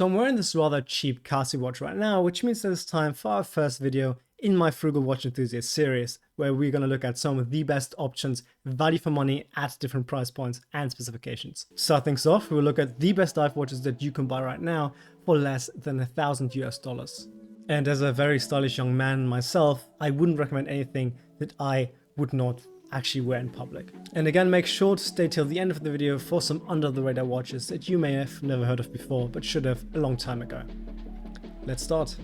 So I'm wearing this rather cheap Casio watch right now, which means that it's time for our first video in my Frugal Watch Enthusiast series, where we're going to look at some of the best options, value for money at different price points and specifications. Start things off, we'll look at the best dive watches that you can buy right now for less than $1,000 US. And as a very stylish young man myself, I wouldn't recommend anything that I would not actually wear in public. And again, make sure to stay till the end of the video for some under the radar watches that you may have never heard of before, but should have a long time ago. Let's start.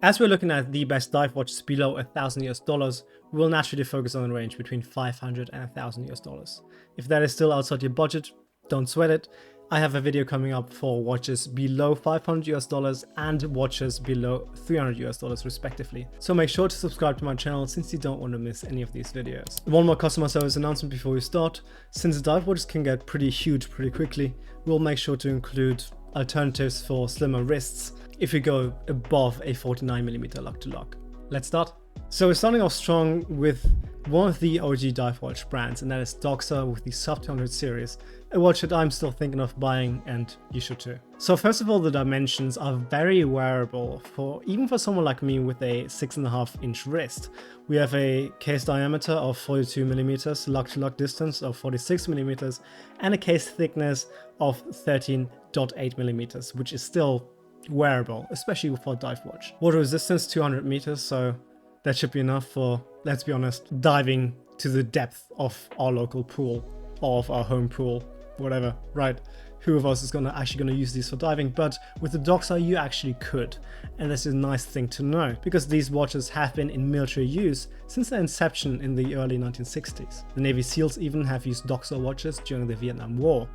As we're looking at the best dive watches below $1,000 US, we will naturally focus on the range between $500 and $1,000 US. If that is still outside your budget, don't sweat it. I have a video coming up for watches below $500 US and watches below $300 US respectively. So make sure to subscribe to my channel since you don't want to miss any of these videos. One more customer service announcement before we start. Since dive watches can get pretty huge pretty quickly, we'll make sure to include alternatives for slimmer wrists if we go above a 49mm lock-to-lock. Let's start. So we're starting off strong with one of the OG dive watch brands, and that is Doxa with the Sub 200 series, a watch that I'm still thinking of buying, and you should too. So first of all, the dimensions are very wearable even for someone like me with a 6.5-inch wrist. We have a case diameter of 42mm, lock-to-lock distance of 46mm, and a case thickness of 13.8mm, which is still wearable, especially for a dive watch. Water resistance 200 meters, so that should be enough for, let's be honest, diving to the depth of our local pool or of our home pool, whatever, right? Who of us is actually gonna use these for diving? But with the Doxa you actually could, and this is a nice thing to know because these watches have been in military use since their inception in the early 1960s. The Navy SEALs even have used Doxa watches during the Vietnam War.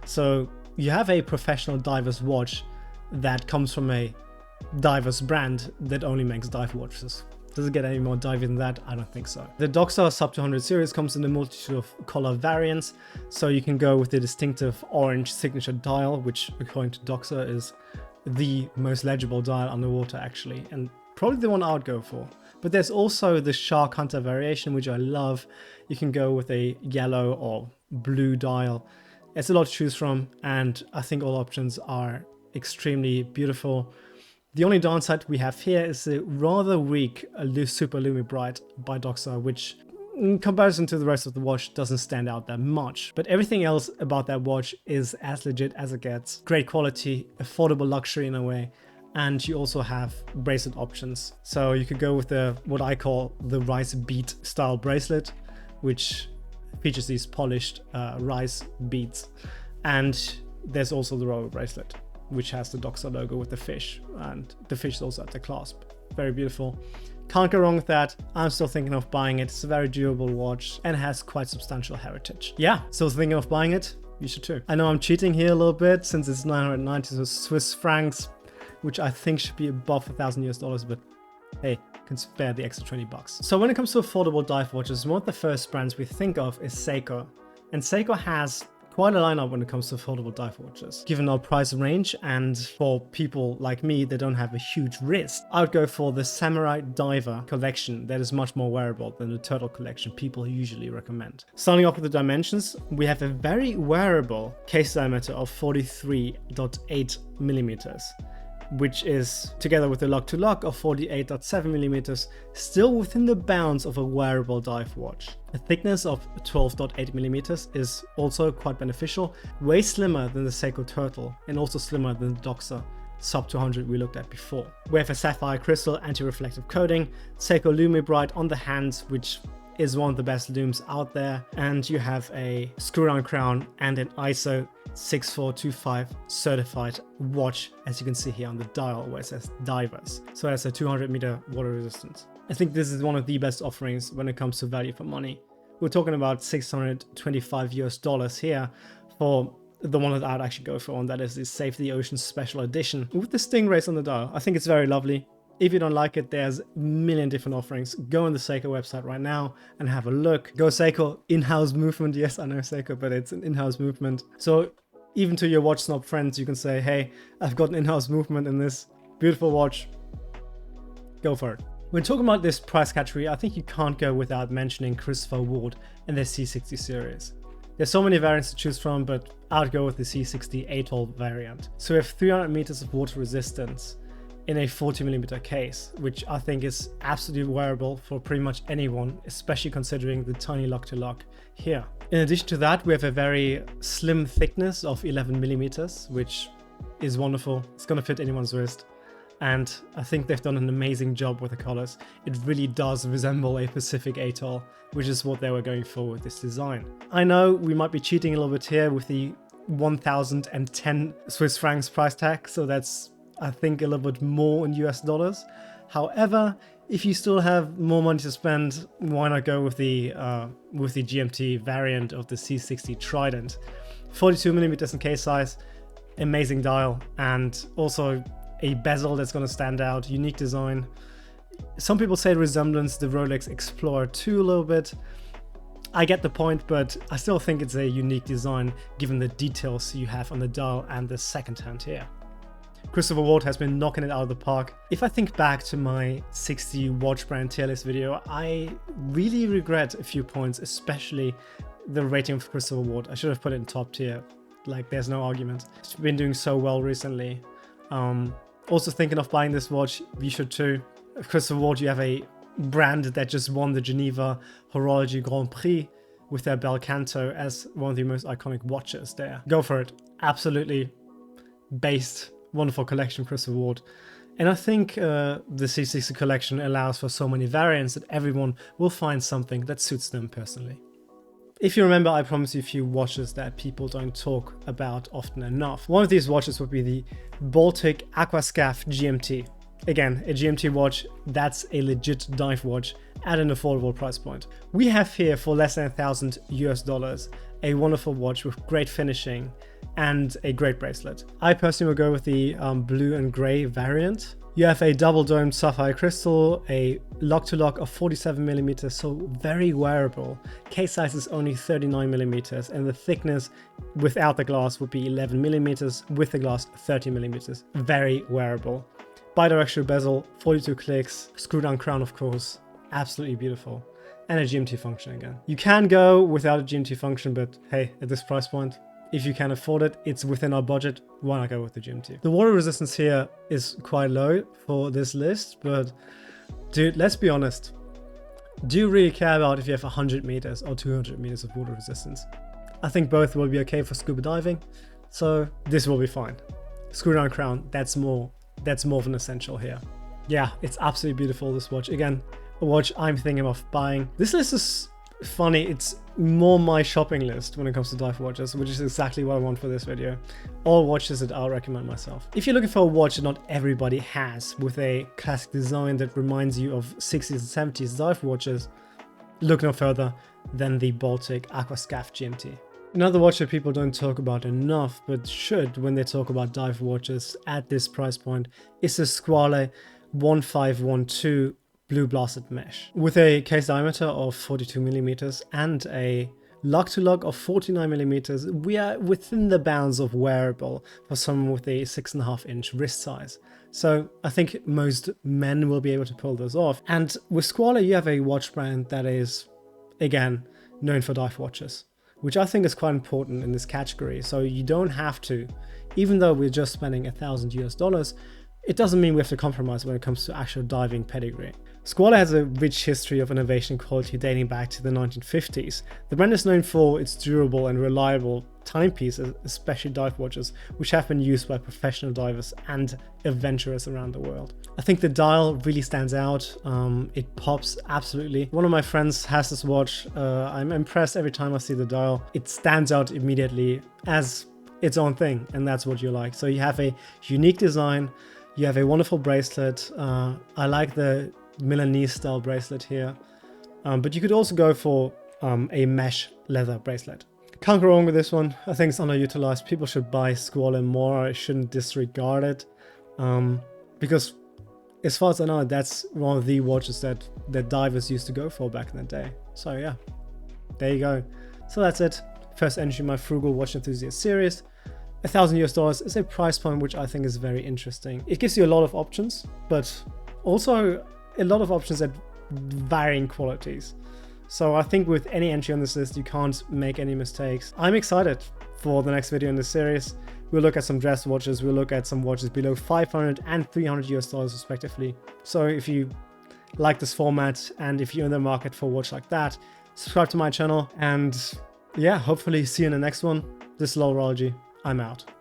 So you have a professional diver's watch that comes from a diver's brand that only makes dive watches. Does it get any more divey than that? I don't think so. The Doxa Sub 200 series comes in a multitude of color variants, so you can go with the distinctive orange signature dial, which according to Doxa is the most legible dial underwater actually, and probably the one I would go for. But there's also the Shark Hunter variation, which I love. You can go with a yellow or blue dial. It's a lot to choose from, and I think all options are extremely beautiful. The only downside we have here is the rather weak Super Lumi Bright by Doxa, which in comparison to the rest of the watch doesn't stand out that much. But everything else about that watch is as legit as it gets. Great quality, affordable luxury in a way, and you also have bracelet options. So you could go with what I call the rice bead style bracelet, which features these polished rice beads. And there's also the rubber bracelet, which has the Doxa logo with the fish, and the fish is also at the clasp. Very beautiful. Can't go wrong with that. I'm still thinking of buying it. It's a very durable watch and has quite substantial heritage. Yeah, still thinking of buying it? You should too. I know I'm cheating here a little bit since it's 990 Swiss francs, which I think should be above $1,000 US, but hey, can spare the extra 20 bucks. So when it comes to affordable dive watches, one of the first brands we think of is Seiko. And Seiko has quite a lineup when it comes to affordable dive watches. Given our price range, and for people like me that don't have a huge wrist, I would go for the Samurai Diver collection that is much more wearable than the Turtle collection people usually recommend. Starting off with the dimensions, we have a very wearable case diameter of 43.8mm, which is, together with the lock-to-lock of 48.7mm, still within the bounds of a wearable dive watch. A thickness of 12.8mm is also quite beneficial, way slimmer than the Seiko Turtle, and also slimmer than the Doxa Sub 200 we looked at before. We have a sapphire crystal anti-reflective coating, Seiko Lumi Bright on the hands, which is one of the best looms out there, and you have a screw-down crown and an ISO 6425 certified watch, as you can see here on the dial where it says divers. So that's a 200-meter water resistance. I think this is one of the best offerings when it comes to value for money. We're talking about $625 US here for the one that I'd actually go for, and that is the Save the Ocean Special Edition with the stingrays on the dial. I think it's very lovely. If you don't like it, there's a million different offerings. Go on the Seiko website right now and have a look. Go Seiko, in-house movement. Yes, I know Seiko, but it's an in-house movement. So even to your watch snob friends, you can say, hey, I've got an in-house movement in this. Beautiful watch. Go for it. When talking about this price category, I think you can't go without mentioning Christopher Ward and their C60 series. There's so many variants to choose from, but I'd go with the C60 atoll variant. So we have 300 meters of water resistance in a 40mm case, which I think is absolutely wearable for pretty much anyone, especially considering the tiny lock-to-lock here. In addition to that, we have a very slim thickness of 11mm, which is wonderful. It's gonna fit anyone's wrist. And I think they've done an amazing job with the colors. It really does resemble a Pacific atoll, which is what they were going for with this design. I know we might be cheating a little bit here with the 1,010 Swiss francs price tag, so that's, I think, a little bit more in US dollars. However, if you still have more money to spend, why not go with the GMT variant of the C60 Trident? 42mm in case size, amazing dial, and also a bezel that's going to stand out, unique design. Some people say resemblance the Rolex Explorer 2 a little bit. I get the point, but I still think it's a unique design given the details you have on the dial and the second hand here. Christopher Ward has been knocking it out of the park. If I think back to my 60 watch brand tier list video, I really regret a few points, especially the rating of Christopher Ward. I should have put it in top tier. Like, there's no argument. It's been doing so well recently. Also thinking of buying this watch, you should too. Christopher Ward, you have a brand that just won the Geneva Horology Grand Prix with their Bel Canto as one of the most iconic watches there. Go for it. Absolutely based, wonderful collection, Christopher Ward. And I think the C60 collection allows for so many variants that everyone will find something that suits them personally. If you remember, I promised you a few watches that people don't talk about often enough. One of these watches would be the Baltic Aquascaphe GMT. Again, a GMT watch that's a legit dive watch at an affordable price point. We have here for less than 1,000 US dollars a wonderful watch with great finishing and a great bracelet. I personally will go with the blue and gray variant. You have a double domed sapphire crystal, a lock-to-lock of 47mm, so very wearable. Case size is only 39mm, and the thickness without the glass would be 11mm, with the glass 30mm. Very wearable. Bidirectional bezel, 42 clicks, screw-down crown of course, absolutely beautiful. And a GMT function again. You can go without a GMT function, but hey, at this price point, if you can afford it, it's within our budget, why not go with the GMT? The water resistance here is quite low for this list, but dude, let's be honest. Do you really care about if you have 100 meters or 200 meters of water resistance? I think both will be okay for scuba diving, so this will be fine. Screw down crown, that's more of an essential here. Yeah, it's absolutely beautiful, this watch. Again, a watch I'm thinking of buying. This list is funny, it's more my shopping list when it comes to dive watches, which is exactly what I want for this video. All watches that I'll recommend myself. If you're looking for a watch that not everybody has, with a classic design that reminds you of 60s and 70s dive watches, look no further than the Baltic Aquascaphe GMT. Another watch that people don't talk about enough, but should when they talk about dive watches at this price point, is the Squale 1512 blue blasted mesh. With a case diameter of 42mm and a lock-to-lock of 49mm, we are within the bounds of wearable for someone with a 6.5-inch wrist size. So I think most men will be able to pull this off. And with Squale, you have a watch brand that is, again, known for dive watches, which I think is quite important in this category. So you don't have to, even though we're just spending 1,000 US dollars, it doesn't mean we have to compromise when it comes to actual diving pedigree. Squale has a rich history of innovation and quality dating back to the 1950s. The brand is known for its durable and reliable timepieces, especially dive watches, which have been used by professional divers and adventurers around the world. I think the dial really stands out. It pops absolutely. One of my friends has this watch. I'm impressed every time I see the dial. It stands out immediately as its own thing, and that's what you like. So you have a unique design. You have a wonderful bracelet. I like the Milanese style bracelet here, but you could also go for a mesh leather bracelet. Can't go wrong with this one. I think it's underutilized. People should buy Squale more. I shouldn't disregard it, because as far as I know, that's one of the watches that divers used to go for back in the day. So yeah, there you go. So that's it. First entry in my Frugal Watch Enthusiast series. $1,000 is a price point which I think is very interesting. It gives you a lot of options, but also a lot of options at varying qualities. So I think with any entry on this list, you can't make any mistakes. I'm excited for the next video in this series. We'll look at some dress watches, we'll look at some watches below 500 and $300 respectively. So if you like this format and if you're in the market for a watch like that, subscribe to my channel, and yeah, hopefully see you in the next one. This is Horology. I'm out.